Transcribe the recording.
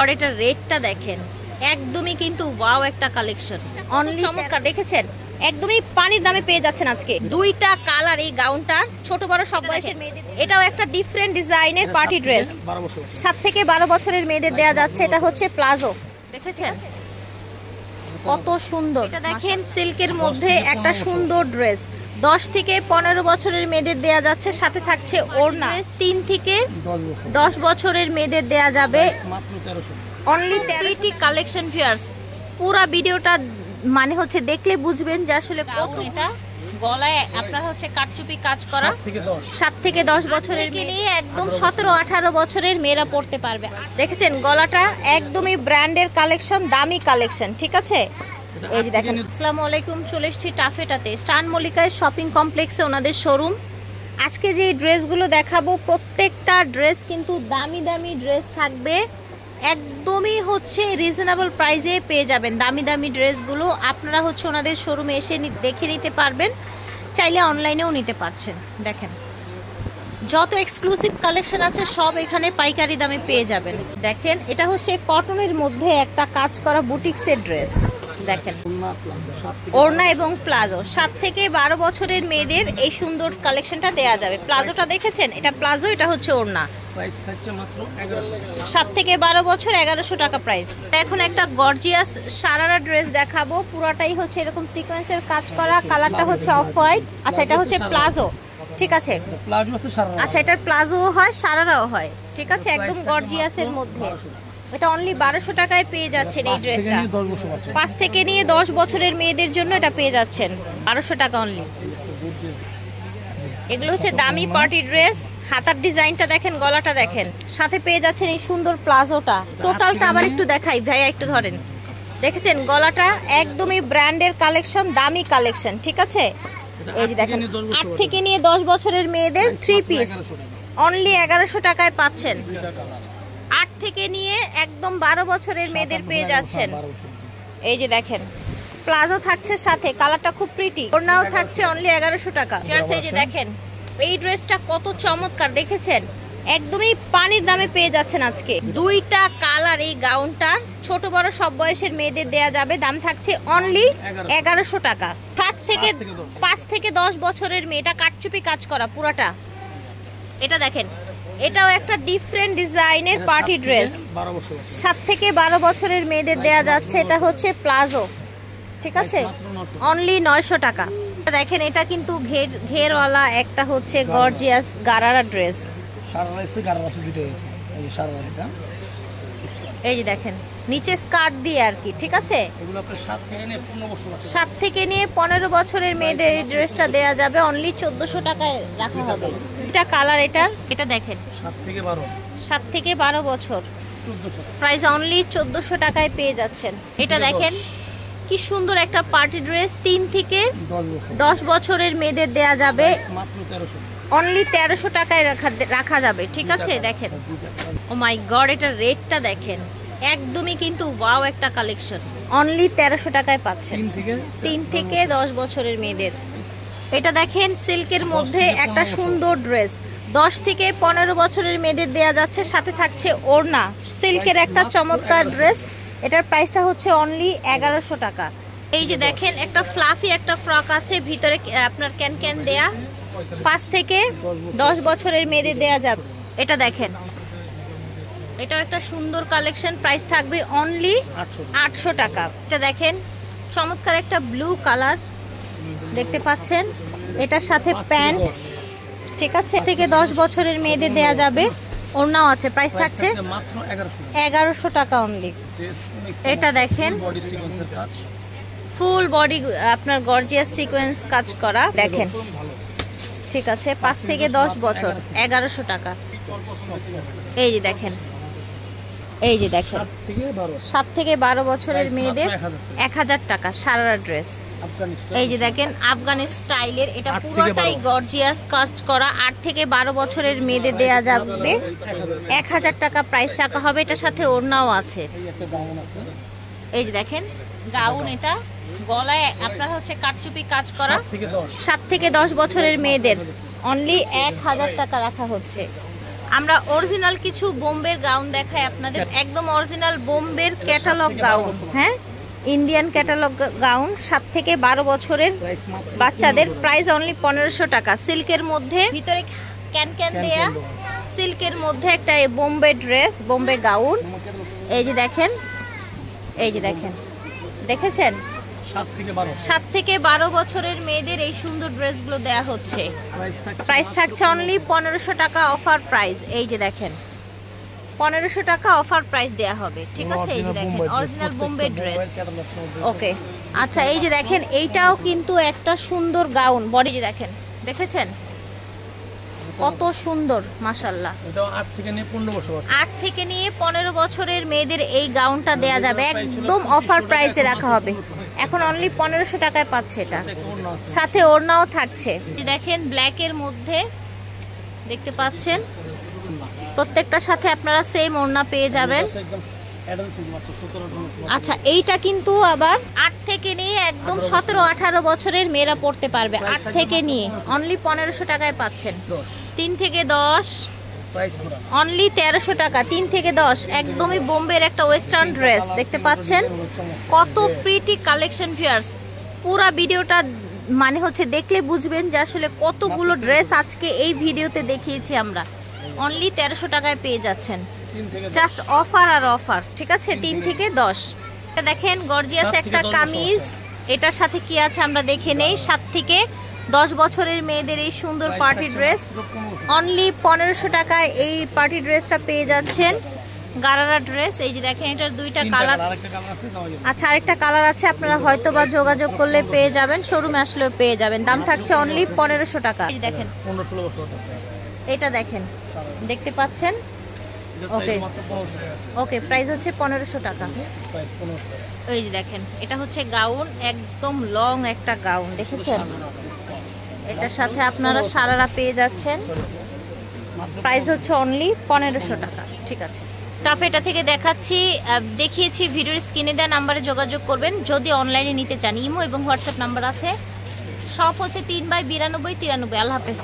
God, এটা রেটটা দেখেন, একদমই কিন্তু ওয়াও একটা কালেকশন, অনলি চমৎকার। দেখেছেন, একদমই পানির দামে পেয়ে যাচ্ছেন আজকে। দুইটা কালার এই গাউনটা, ছোট বড় সব বয়সের মেয়েদের। এটাও একটা ডিফারেন্ট ডিজাইনের পার্টি ড্রেস, 7 থেকে 12 বছরের মেয়েদের দেয়া যাচ্ছে। এটা হচ্ছে প্লাজো, দেখেছেন কত সুন্দর। এটা দেখেন সিল্কের মধ্যে একটা সুন্দর ড্রেস, 10 থেকে 15 বছরের মেয়েদের দেয়া যাচ্ছে, সাথে থাকছে ওড়না। 3 থেকে 10 বছরের মেয়েদের দেয়া যাবে অনলি 13টি কালেকশন ভিউয়ার্স। পুরো ভিডিওটা মানে হচ্ছে দেখলে বুঝবেন যে আসলে কত। এটা গলায় আপনার হচ্ছে কাটচুপি কাজ করা, 7 থেকে 10 বছরের নিয়ে একদম 17-18 বছরের মেয়েরা পড়তে পারবে। দেখেছেন গলাটা একদমই ব্র্যান্ডের কালেকশন, দামি কালেকশন, ঠিক আছে। এই যে দেখেন। আসসালামু আলাইকুম, চলে এসেছি টাফেটাতে, স্টান মল্লিকায় শপিং কমপ্লেক্সে ওনাদের শোরুম। আজকে যে ড্রেসগুলো দেখাবো প্রত্যেকটা ড্রেস কিন্তু দামি দামি ড্রেস থাকবে, একদমই হচ্ছে রিজনেবল প্রাইসে পেয়ে যাবেন দামি দামি ড্রেসগুলো। আপনারা হচ্ছে ওনাদের শোরুমে এসে দেখে নিতে পারবেন, চাইলে অনলাইনেও নিতে পারছেন। দেখেন যত এক্সক্লুসিভ কালেকশন আছে সব এখানে পাইকারি দামে পেয়ে যাবেন। দেখেন এটা হচ্ছে কটনের মধ্যে একটা কাজ করা বুটিক্সের ড্রেস। দেখেন ওড়না এবং প্লাজো, 7 থেকে 12 বছরের মেয়েদের এই সুন্দর কালেকশনটা দেয়া যাবে। প্লাজোটা দেখেছেন, এটা প্লাজো, এটা হচ্ছে ওড়না। 7 থেকে 12 বছর 1100 টাকা প্রাইস। এখন একটা গর্জিয়াস সারারা ড্রেস দেখাবো, পুরোটাই হচ্ছে এরকম সিকোয়েন্সের কাজ করা, কালারটা হচ্ছে অফ হোয়াইট। আচ্ছা এটা হচ্ছে প্লাজো, ঠিক আছে। আচ্ছা এটার প্লাজো হয়, সারারাও হয়, ঠিক আছে, একদম গর্জিয়াসের মধ্যে। এটা অনলি 1200 টাকায় পেয়ে যাচ্ছেন এই ড্রেসটা। 5 থেকে নিয়ে 10 বছরের মেয়েদের জন্য এটা পেয়ে যাচ্ছেন 1200 টাকা অনলি। এগুলো হচ্ছে দামি পার্টি ড্রেস। হাতার ডিজাইনটা দেখেন, গলাটা দেখেন, সাথে পেয়ে যাচ্ছেন এই সুন্দর প্লাজোটা। টোটালটা আবার একটু দেখাই ভাইয়া, একটু ধরেন। দেখেছেন গলাটা একদমই ব্র্যান্ডের কালেকশন, দামি কালেকশন, ঠিক আছে। এই যে দেখেন 8 থেকে নিয়ে 10 বছরের মেয়েদের 3 পিস অনলি 1100 টাকায় পাচ্ছেন। 8 থেকে নিয়ে একদম 12 বছরের মেয়েদের পেয়ে যাচ্ছেন। এই যে দেখেন প্লাজো থাকছে সাথে, কালারটা খুব প্রিটি, ওড়নাও থাকছে অনলি 1100 টাকা। এই যে দেখেন এই ড্রেসটা কত চমৎকার, দেখেছেন একদমই পানির দামে পেয়ে যাচ্ছেন আজকে। দুইটা কালার এই গাউনটা, ছোট বড় সব বয়সের মেয়েদের দেয়া যাবে। দাম থাকছে অনলি 1100 টাকা। 5 থেকে 10 বছরের মেয়েটা কাটচুপি কাজ করা পুরাটা। এটা দেখেন এটাও একটা ডিফারেন্ট ডিজাইনের পার্টি ড্রেস, 7 থেকে 12 বছরের মেয়েদের দেয়া যাচ্ছে। এটা হচ্ছে প্লাজো, ঠিক আছে, অনলি 900 টাকা। দেখেন এটা কিন্তু ঘেরওয়ালা একটা হচ্ছে গর্জিয়াস গারারা ড্রেস। এই যে দেখেন নিচে স্কার্ট দিয়ে আর কি, ঠিক আছে। 7 থেকে নিয়ে 15 বছরের মেয়েদের এই ড্রেসটা দেয়া যাবে, অনলি 1400 টাকায় রাখা হবে। এটা কালার, এটা দেখেন 7 থেকে 12 বছর, প্রাইস অনলি 1400 টাকায় পেয়ে যাচ্ছেন। এটা দেখেন কি সুন্দর একটা পার্টি ড্রেস, 3 থেকে 10 বছরের মেয়েদের দেয়া যাবে, অনলি 1300 টাকায় রাখা যাবে, ঠিক আছে। দেখেন ও মাই গড, এটা রেটটা দেখেন, একদমই কিন্তু ওয়াও একটা কালেকশন, অনলি 1300 টাকায় পাচ্ছেন 3 থেকে 10 বছরের মেয়েদের। এটা দেখেন সিল্কের মধ্যে একটা সুন্দর ড্রেস, 10 থেকে 15 বছরের মেয়েদের দেয়া যাচ্ছে, সাথে থাকছে ওড়না। সিল্কের একটা চমৎকার ড্রেস, এটার প্রাইসটা হচ্ছে অনলি 1100 টাকা। এই যে দেখেন একটা ফ্লাফি একটা ফ্রক আছে, ভিতরে আপনার ক্যান দেয়া, 5 থেকে 10 বছরের মেয়েদের দেয়া যাবে। এটা দেখেন এটাও একটা সুন্দর কালেকশন, প্রাইস থাকবে অনলি 800 টাকা। এটা দেখেন চমৎকার একটা ব্লু কালার দেখতে পাচ্ছেন, এটার সাথে প্যান্ট, ঠিক আছে, থেকে 10 বছরের মেয়েদের দেয়া যাবে, ওড়নাও আছে, প্রাইস থাকছে 1100 টাকা অনলি। এটা দেখেন ফুল বডি আপনার গর্জিয়াস সিকোয়েন্স কাজ করা, দেখেন, ঠিক আছে, 5 থেকে 10 বছর 1100 টাকা। এই যে দেখেন 7 থেকে 12 বছরের মেয়েদের 1000 টাকা সারারা ড্রেস। এই যে দেখেন আফগানি স্টাইলের, এটা পুরোটাই গর্জিয়াস কাজ করা, 8 থেকে 12 বছরের মেয়েদের দেয়া যাবে, 1000 টাকা প্রাইস রাখা হবে। এটার সাথে ওড়নাও আছে। এই যে দেখেন গাউন, এটা গলায় আপনার হচ্ছে কাটচুপি কাজ করা, 7 থেকে 10 বছরের মেয়েদের অনলি 1000 টাকা রাখা হচ্ছে। আমরা অরিজিনাল কিছু বোম্বের গাউন দেখাই আপনাদের, একদম অরিজিনাল বোম্বের ক্যাটালগ গাউন। হ্যাঁ, ইন্ডিয়ান ক্যাটালগ গাউন, 7 থেকে 12 বছরের বাচ্চাদের, প্রাইস অনলি 1500 টাকা। সিল্কের মধ্যে, ভিতরে ক্যান ক্যান দেয়া, সিল্কের মধ্যে একটা বোম্বে ড্রেস, বোম্বে গাউন। এই যে দেখেন, এই যে দেখেন, দেখেছেন 7 থেকে 12 বছরের মেয়েদের এই সুন্দর ড্রেসগুলো দেয়া হচ্ছে। প্রাইস থাকছে অনলি 1500 টাকা, অফার প্রাইস। এই যে দেখেন 1500 টাকা অফার প্রাইস দেয়া হবে, ঠিক আছে। এই যে দেখেন অরিজিনাল বোম্বে ড্রেস। ওকে, আচ্ছা এই যে দেখেন এইটাও কিন্তু একটা সুন্দর গাউন, বডি যে দেখেন, দেখেছেন কত সুন্দর, মাশাআল্লাহ। এটা 8 থেকে নিয়ে 15 বছরের মেয়েদের এই গাউনটা দেয়া যাবে, একদম অফার প্রাইসে রাখা হবে। এখন অনলি 1500 টাকায় পাচ্ছে এটা, সাথে ওড়নাও থাকছে। দেখেন ব্ল্যাকের মধ্যে দেখতে পাচ্ছেন, প্রত্যেকটার সাথে আপনারা সেম ওড়না পেয়ে যাবেন। আচ্ছা এইটা কিন্তু আবার 8 থেকে নিয়ে একদম 17-18 বছরের মেয়েরা পড়তে পারবে, 8 থেকে নিয়ে অনলি 1500 টাকায় পাচ্ছেন। 3 থেকে 10 অনলি 1300 টাকা, 3 থেকে 10, একদমই বোম্বের একটা ওয়েস্টার্ন ড্রেস দেখতে পাচ্ছেন, কত প্রিটি কালেকশন ভিউয়ার্স। পুরা ভিডিওটা মানে হচ্ছে দেখলে বুঝবেন যে আসলে কতগুলো ড্রেস আজকে এই ভিডিওতে দেখিয়েছি আমরা। অনলি 1300 টাকায় পেয়ে যাচ্ছেন, জাস্ট অফার আর অফার, ঠিক আছে। 3 থেকে 10 দেখেন গর্জিয়াস একটা কামিজ, এটার সাথে কি আছে আমরা দেখে নেই। 7 থেকে 10 বছরের মেয়েদের এই সুন্দর পার্টি ড্রেস, অনলি 1500 টাকায় এই পার্টি ড্রেসটা পেয়ে যাচ্ছেন। গারারা ড্রেস, এই যে দেখেন এটার 2টা কালার। আচ্ছা আরেকটা কালার আছে, আপনারা হয়তো বা যোগাযোগ করলে পেয়ে যাবেন, শোরুমে আসলেও পেয়ে যাবেন। দাম থাকছে অনলি 1500 টাকা। এই দেখেন এটা দেখেন, দেখতে পাচ্ছেন। ওকে ওকে, প্রাইস হচ্ছে 1500 টাকা। এই যে দেখেন এটা হচ্ছে গাউন, একদম লং একটা গাউন, দেখেছেন। এটার সাথে আপনারা সারারা পেয়ে যাচ্ছেন, প্রাইস হচ্ছে অনলি 1500 টাকা, ঠিক আছে। টাফ এটা থেকে দেখিয়েছি, ভিডিওর স্ক্রিনে দেওয়া নাম্বারে যোগাযোগ করবেন যদি অনলাইনে নিতে চান। ইমো এবং হোয়াটসঅ্যাপ নাম্বার আছে। শপ হচ্ছে 3/92 93। আল্লাহ হাফেজ।